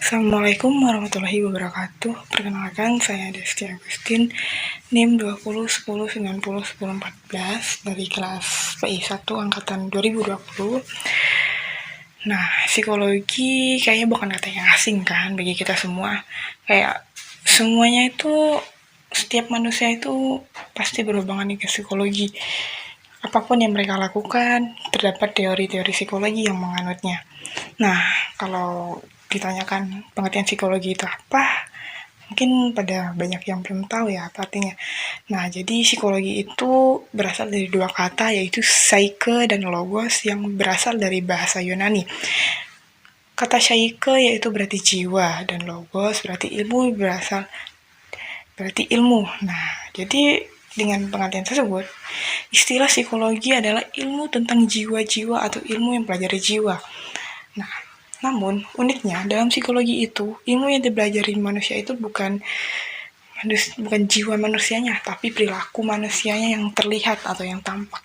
Assalamualaikum warahmatullahi wabarakatuh. Perkenalkan, saya Desti Agustin, NIM 2010901014 dari kelas PI 1 angkatan 2020. Nah, psikologi kayaknya bukan kata yang asing kan bagi kita semua. Kayak semuanya itu, setiap manusia itu pasti berhubungan dengan psikologi. Apapun yang mereka lakukan, terdapat teori-teori psikologi yang menganutnya. Nah, kalau ditanyakan pengertian psikologi itu apa, mungkin pada banyak yang belum tahu ya apa artinya. Nah, jadi psikologi itu berasal dari dua kata, yaitu psyche dan logos, yang berasal dari bahasa Yunani. Kata psyche yaitu berarti jiwa, dan logos berarti ilmu. Nah, jadi dengan pengertian tersebut, istilah psikologi adalah ilmu tentang jiwa-jiwa atau ilmu yang pelajari jiwa. Nah, namun uniknya dalam psikologi itu, ilmu yang dipelajari manusia itu bukan jiwa manusianya, tapi perilaku manusianya yang terlihat atau yang tampak.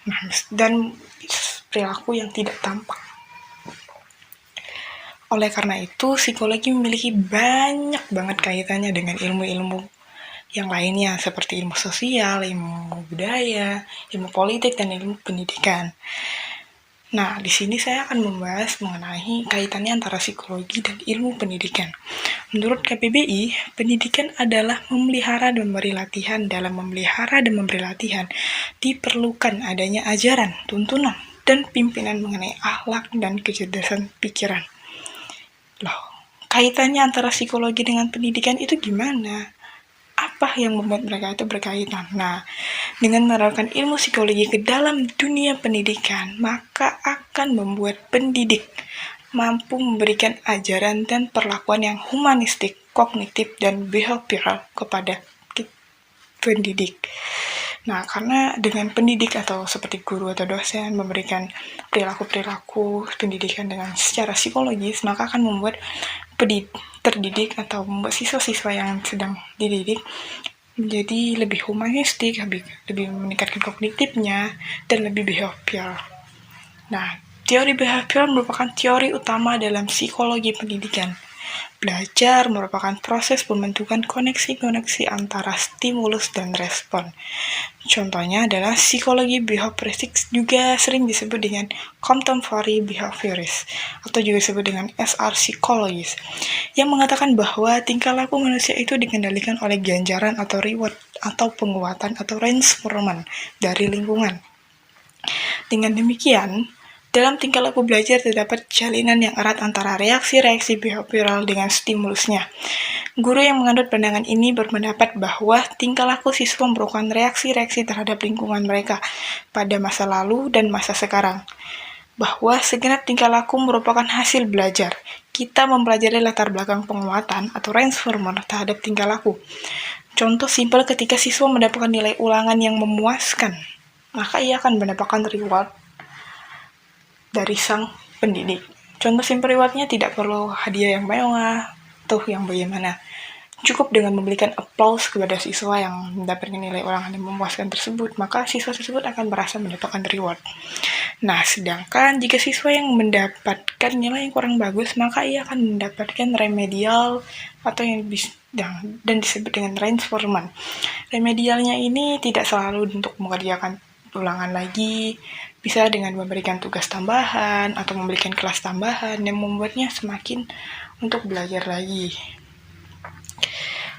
Nah, dan perilaku yang tidak tampak. Oleh karena itu, psikologi memiliki banyak banget kaitannya dengan ilmu-ilmu yang lainnya, seperti ilmu sosial, ilmu budaya, ilmu politik, dan ilmu pendidikan. Nah, di sini saya akan membahas mengenai kaitannya antara psikologi dan ilmu pendidikan. Menurut KPBI, pendidikan adalah memelihara dan memberi latihan. Dalam memelihara dan memberi latihan, diperlukan adanya ajaran, tuntunan, dan pimpinan mengenai akhlak dan kecerdasan pikiran. Loh, kaitannya antara psikologi dengan pendidikan itu gimana? Apa yang membuat mereka itu berkaitan? Nah, dengan menerapkan ilmu psikologi ke dalam dunia pendidikan, maka akan membuat pendidik mampu memberikan ajaran dan perlakuan yang humanistik, kognitif, dan behavioral kepada pendidik. Nah, karena dengan pendidik atau seperti guru atau dosen memberikan perilaku-perilaku pendidikan dengan secara psikologis, maka akan membuat terdidik atau membuat siswa-siswa yang sedang dididik menjadi lebih humanistik, lebih meningkatkan kognitifnya, dan lebih behavioral. Nah, teori behavioral merupakan teori utama dalam psikologi pendidikan. Belajar merupakan proses pembentukan koneksi-koneksi antara stimulus dan respon. Contohnya adalah psikologi behavioristik, juga sering disebut dengan contemporary behaviorist atau juga disebut dengan SR psikologis, yang mengatakan bahwa tingkah laku manusia itu dikendalikan oleh ganjaran atau reward atau penguatan atau reinforcement dari lingkungan. Dengan demikian, dalam tingkah laku belajar terdapat jalinan yang erat antara reaksi-reaksi behavioral dengan stimulusnya. Guru yang menganut pandangan ini berpendapat bahwa tingkah laku siswa merupakan reaksi-reaksi terhadap lingkungan mereka pada masa lalu dan masa sekarang. Bahwa segenap tingkah laku merupakan hasil belajar. Kita mempelajari latar belakang penguatan atau reinforcement terhadap tingkah laku. Contoh simpel, ketika siswa mendapatkan nilai ulangan yang memuaskan, maka ia akan mendapatkan reward dari sang pendidik. Contoh simpel rewardnya tidak perlu hadiah yang mewah atau yang bagaimana. Cukup dengan memberikan applause kepada siswa yang mendapatkan nilai ulangan yang memuaskan tersebut, maka siswa tersebut akan merasa mendapatkan reward. Nah, sedangkan jika siswa yang mendapatkan nilai yang kurang bagus, maka ia akan mendapatkan remedial atau yang dan disebut dengan reinforcement. Remedialnya ini tidak selalu untuk mengerjakan ulangan lagi, bisa dengan memberikan tugas tambahan atau memberikan kelas tambahan yang membuatnya semakin untuk belajar lagi.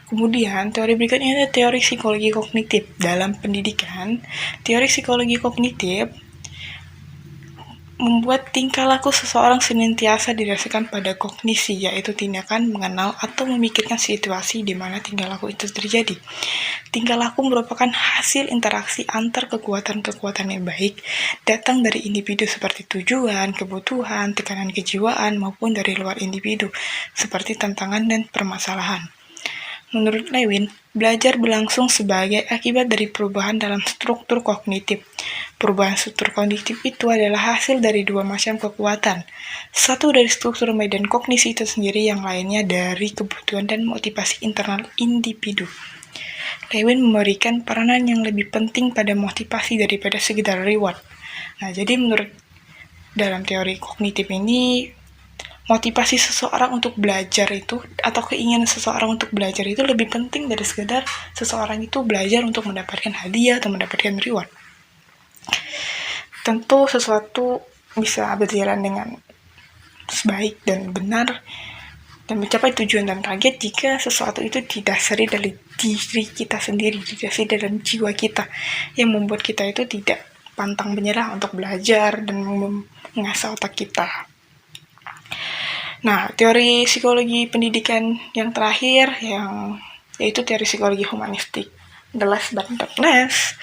Kemudian, teori berikutnya adalah teori psikologi kognitif. Dalam pendidikan, teori psikologi kognitif membuat tingkah laku seseorang senantiasa didasarkan pada kognisi, yaitu tindakan mengenal atau memikirkan situasi di mana tingkah laku itu terjadi. Tingkah laku merupakan hasil interaksi antar kekuatan-kekuatan yang baik, datang dari individu seperti tujuan, kebutuhan, tekanan kejiwaan, maupun dari luar individu, seperti tantangan dan permasalahan. Menurut Lewin, belajar berlangsung sebagai akibat dari perubahan dalam struktur kognitif. Perubahan struktur kognitif itu adalah hasil dari dua macam kekuatan. Satu dari struktur medan kognisi itu sendiri, yang lainnya dari kebutuhan dan motivasi internal individu. Lewin memberikan peranan yang lebih penting pada motivasi daripada sekedar reward. Nah, jadi menurut dalam teori kognitif ini, motivasi seseorang untuk belajar itu, atau keinginan seseorang untuk belajar itu lebih penting dari sekedar seseorang itu belajar untuk mendapatkan hadiah atau mendapatkan reward. Tentu sesuatu bisa berjalan dengan baik dan benar dan mencapai tujuan dan target jika sesuatu itu didasari dari diri kita sendiri, didasari dalam jiwa kita, yang membuat kita itu tidak pantang menyerah untuk belajar dan mengasah otak kita. Nah, teori psikologi pendidikan yang terakhir yaitu teori psikologi humanistik. The last but not least,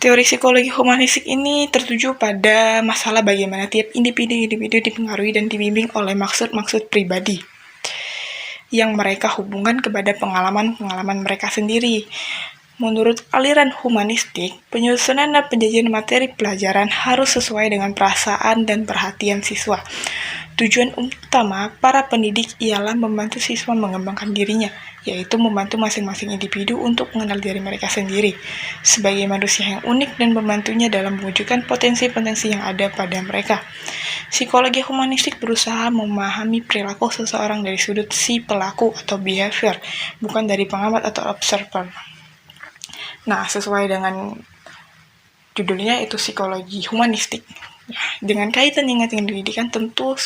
teori psikologi humanistik ini tertuju pada masalah bagaimana tiap individu dipengaruhi dan dibimbing oleh maksud-maksud pribadi yang mereka hubungkan kepada pengalaman-pengalaman mereka sendiri. Menurut aliran humanistik, penyusunan dan penyajian materi pelajaran harus sesuai dengan perasaan dan perhatian siswa. Tujuan utama para pendidik ialah membantu siswa mengembangkan dirinya, yaitu membantu masing-masing individu untuk mengenal diri mereka sendiri sebagai manusia yang unik dan membantunya dalam mewujudkan potensi-potensi yang ada pada mereka. Psikologi humanistik berusaha memahami perilaku seseorang dari sudut si pelaku atau behavior, bukan dari pengamat atau observer. Nah, sesuai dengan judulnya itu psikologi humanistik. Dengan kaitan dengan pendidikan tentu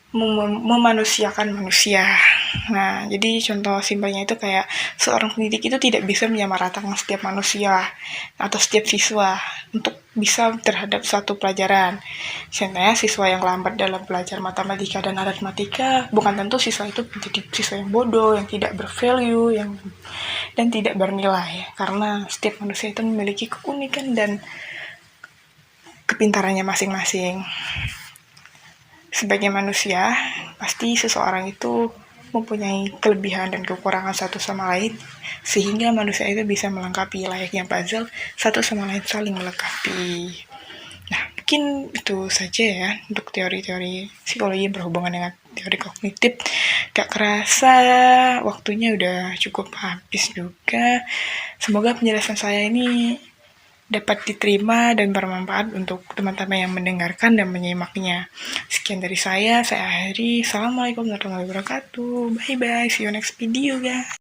memanusiakan manusia. Nah, jadi contoh simpelnya itu kayak seorang pendidik itu tidak bisa menyamaratakan setiap manusia atau setiap siswa untuk bisa terhadap suatu pelajaran. Contohnya siswa yang lambat dalam belajar matematika dan aritmatika bukan tentu siswa itu menjadi siswa yang bodoh, yang tidak bervalue, dan tidak bernilai, karena setiap manusia itu memiliki keunikan dan kepintarannya masing-masing. Sebagai manusia, pasti seseorang itu mempunyai kelebihan dan kekurangan satu sama lain, sehingga manusia itu bisa melengkapi layaknya puzzle, satu sama lain saling melengkapi. Nah, mungkin itu saja ya untuk teori-teori psikologi yang berhubungan dengan teori kognitif. Gak kerasa waktunya udah cukup habis juga. Semoga penjelasan saya ini dapat diterima dan bermanfaat untuk teman-teman yang mendengarkan dan menyimaknya. Sekian dari saya akhiri. Assalamualaikum warahmatullahi wabarakatuh. Bye-bye. See you next video, guys.